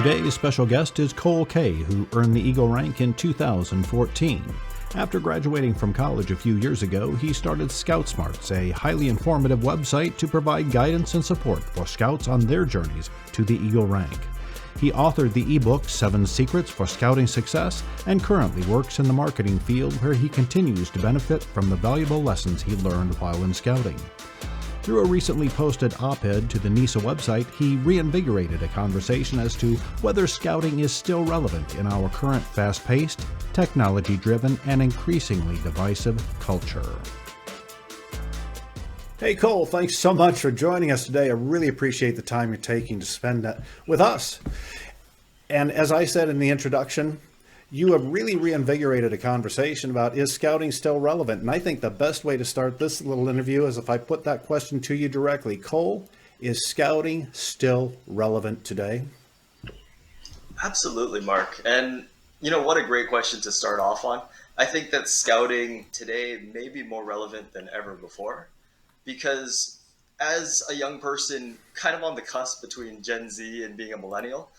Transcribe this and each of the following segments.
Today's special guest is Cole Kay, who earned the Eagle rank in 2014. After graduating from college a few years ago, he started ScoutSmarts, a highly informative website to provide guidance and support for Scouts on their journeys to the Eagle rank. He authored the ebook 7 Secrets for Scouting Success and currently works in the marketing field where he continues to benefit from the valuable lessons he learned while in scouting. Through a recently posted op-ed to the NISA website, he reinvigorated a conversation as to whether scouting is still relevant in our current fast-paced, technology-driven, and increasingly divisive culture. Hey Cole, thanks so much for joining us today. I really appreciate the time you're taking to spend with us. And as I said in the introduction, you have really reinvigorated a conversation about, is scouting still relevant? And I think the best way to start this little interview is if I put that question to you directly. Cole, is scouting still relevant today? Absolutely, Mark. And what a great question to start off on. I think that scouting today may be more relevant than ever before, because as a young person kind of on the cusp between Gen Z and being a millennial,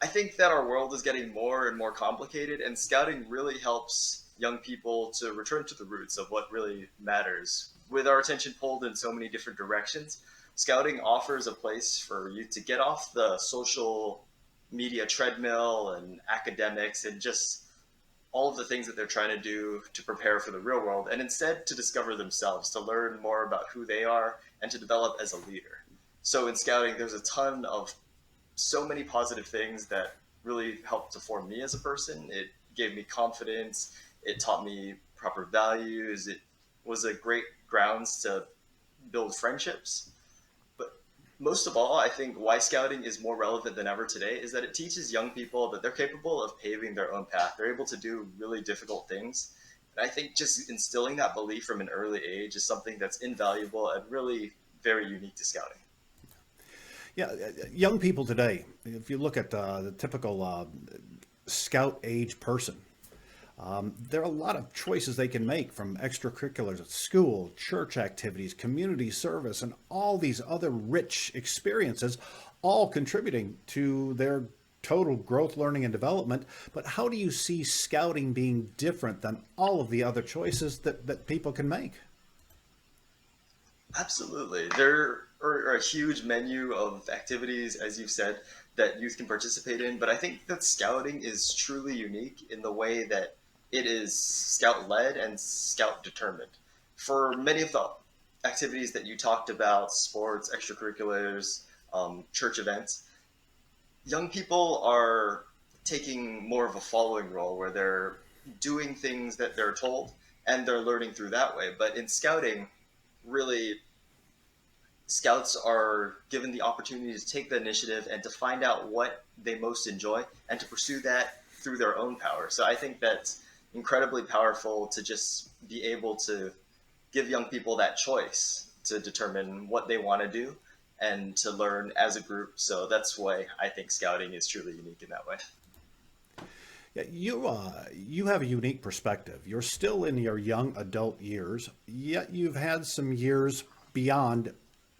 I think that our world is getting more and more complicated, and scouting really helps young people to return to the roots of what really matters. With our attention pulled in so many different directions, scouting offers a place for you to get off the social media treadmill and academics and just all of the things that they're trying to do to prepare for the real world, and instead to discover themselves, to learn more about who they are, and to develop as a leader. So in scouting, there's a ton of so many positive things that really helped to form me as a person. It gave me confidence. It taught me proper values. It was a great grounds to build friendships. But most of all, I think why scouting is more relevant than ever today is that it teaches young people that they're capable of paving their own path. They're able to do really difficult things. And I think just instilling that belief from an early age is something that's invaluable and really very unique to scouting. Yeah, young people today, if you look at the typical scout age person, there are a lot of choices they can make, from extracurriculars at school, church activities, community service, and all these other rich experiences, all contributing to their total growth, learning, and development. But how do you see scouting being different than all of the other choices that people can make? Absolutely. There are a huge menu of activities, as you've said, that youth can participate in. But I think that scouting is truly unique in the way that it is scout-led and scout-determined. For many of the activities that you talked about, sports, extracurriculars, church events, young people are taking more of a following role where they're doing things that they're told and they're learning through that way. But in scouting, really, scouts are given the opportunity to take the initiative and to find out what they most enjoy and to pursue that through their own power. So I think that's incredibly powerful to just be able to give young people that choice to determine what they want to do and to learn as a group. So that's why I think scouting is truly unique in that way. Yeah, you have a unique perspective. You're still in your young adult years, yet you've had some years beyond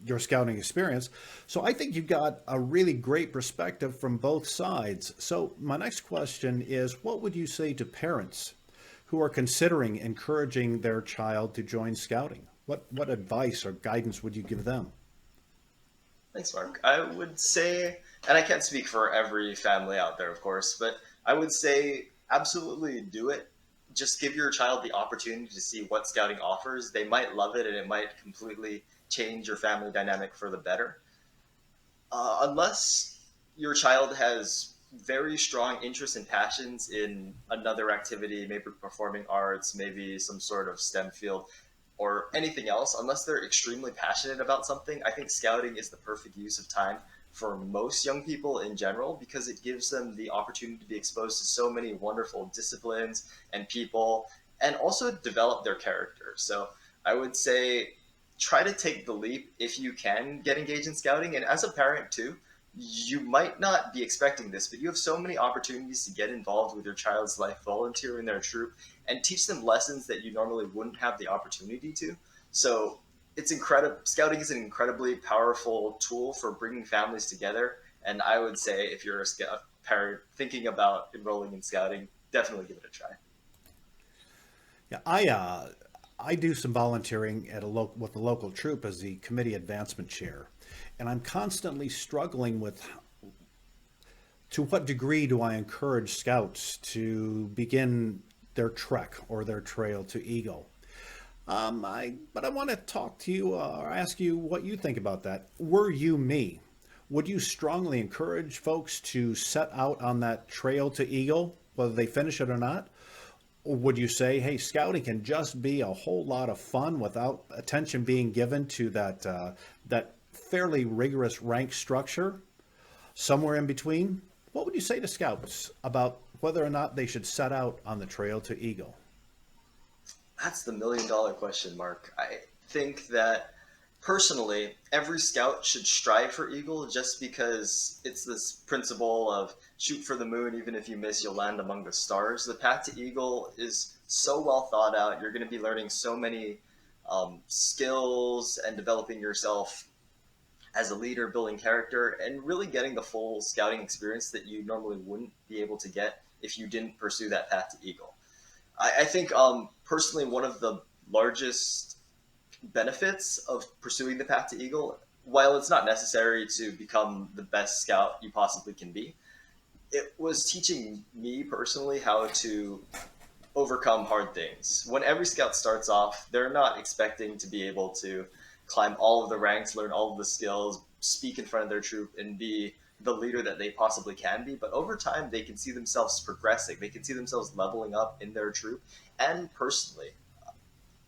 your scouting experience. So I think you've got a really great perspective from both sides. So my next question is, what would you say to parents who are considering encouraging their child to join scouting? What advice or guidance would you give them? Thanks, Mark. I would say, and I can't speak for every family out there, of course, but I would say absolutely do it. Just give your child the opportunity to see what scouting offers. They might love it and it might completely change your family dynamic for the better. Unless your child has very strong interests and passions in another activity, maybe performing arts, maybe some sort of STEM field or anything else, unless they're extremely passionate about something, I think scouting is the perfect use of time for most young people in general, because it gives them the opportunity to be exposed to so many wonderful disciplines and people, and also develop their character. So I would say try to take the leap if you can get engaged in scouting. And as a parent too, you might not be expecting this, but you have so many opportunities to get involved with your child's life, volunteer in their troop, and teach them lessons that you normally wouldn't have the opportunity to. So it's incredible. Scouting is an incredibly powerful tool for bringing families together. And I would say if you're a thinking about enrolling in scouting, definitely give it a try. Yeah, I do some volunteering at with the local troop as the committee advancement chair, and I'm constantly struggling with to what degree do I encourage scouts to begin their trek or their trail to Eagle. But I want to talk to you or ask you what you think about that. Were you me? Would you strongly encourage folks to set out on that trail to Eagle, whether they finish it or not? Or would you say, hey, scouting can just be a whole lot of fun without attention being given to that fairly rigorous rank structure, somewhere in between? What would you say to scouts about whether or not they should set out on the trail to Eagle? That's the $1 million question, Mark. I think that personally, every scout should strive for Eagle just because it's this principle of shoot for the moon, even if you miss, you'll land among the stars. The path to Eagle is so well thought out. You're going to be learning so many skills and developing yourself as a leader, building character, and really getting the full scouting experience that you normally wouldn't be able to get if you didn't pursue that path to Eagle. I think personally, one of the largest benefits of pursuing the path to Eagle, while it's not necessary to become the best scout you possibly can be, it was teaching me personally how to overcome hard things. When every scout starts off, they're not expecting to be able to climb all of the ranks, learn all of the skills, speak in front of their troop, and be the leader that they possibly can be. But over time, they can see themselves progressing. They can see themselves leveling up in their troop and personally.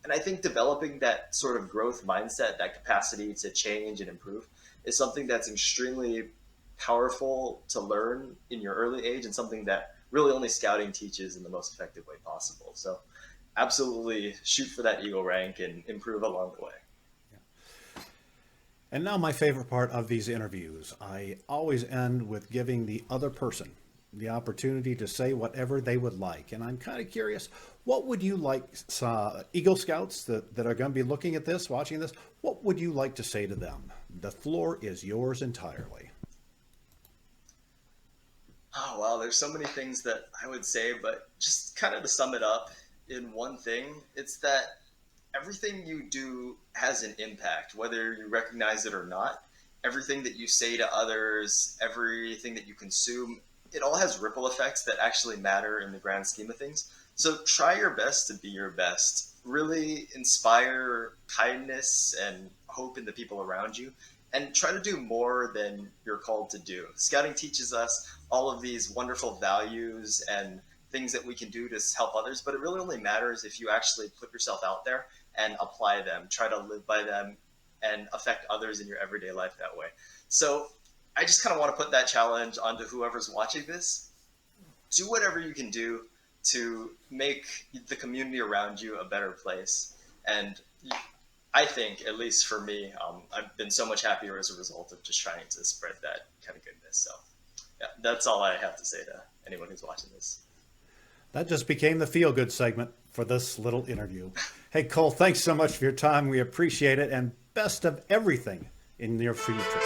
And I think developing that sort of growth mindset, that capacity to change and improve, is something that's extremely powerful to learn in your early age and something that really only scouting teaches in the most effective way possible. So absolutely shoot for that Eagle rank and improve along the way. And now my favorite part of these interviews. I always end with giving the other person the opportunity to say whatever they would like. And I'm kind of curious, what would you like, Eagle Scouts that are going to be looking at this, watching this, what would you like to say to them? The floor is yours entirely. Oh, wow, there's so many things that I would say, but just kind of to sum it up in one thing, it's that everything you do has an impact, whether you recognize it or not. Everything that you say to others, everything that you consume, it all has ripple effects that actually matter in the grand scheme of things. So try your best to be your best. Really inspire kindness and hope in the people around you, and try to do more than you're called to do. Scouting teaches us all of these wonderful values and things that we can do to help others, but it really only matters if you actually put yourself out there and apply them, try to live by them, and affect others in your everyday life that way. So I just kind of want to put that challenge onto whoever's watching this. Do whatever you can do to make the community around you a better place. And I think, at least for me, I've been so much happier as a result of just trying to spread that kind of goodness. So yeah, that's all I have to say to anyone who's watching this. That just became the feel-good segment for this little interview. Hey, Cole, thanks so much for your time. We appreciate it, and best of everything in your future.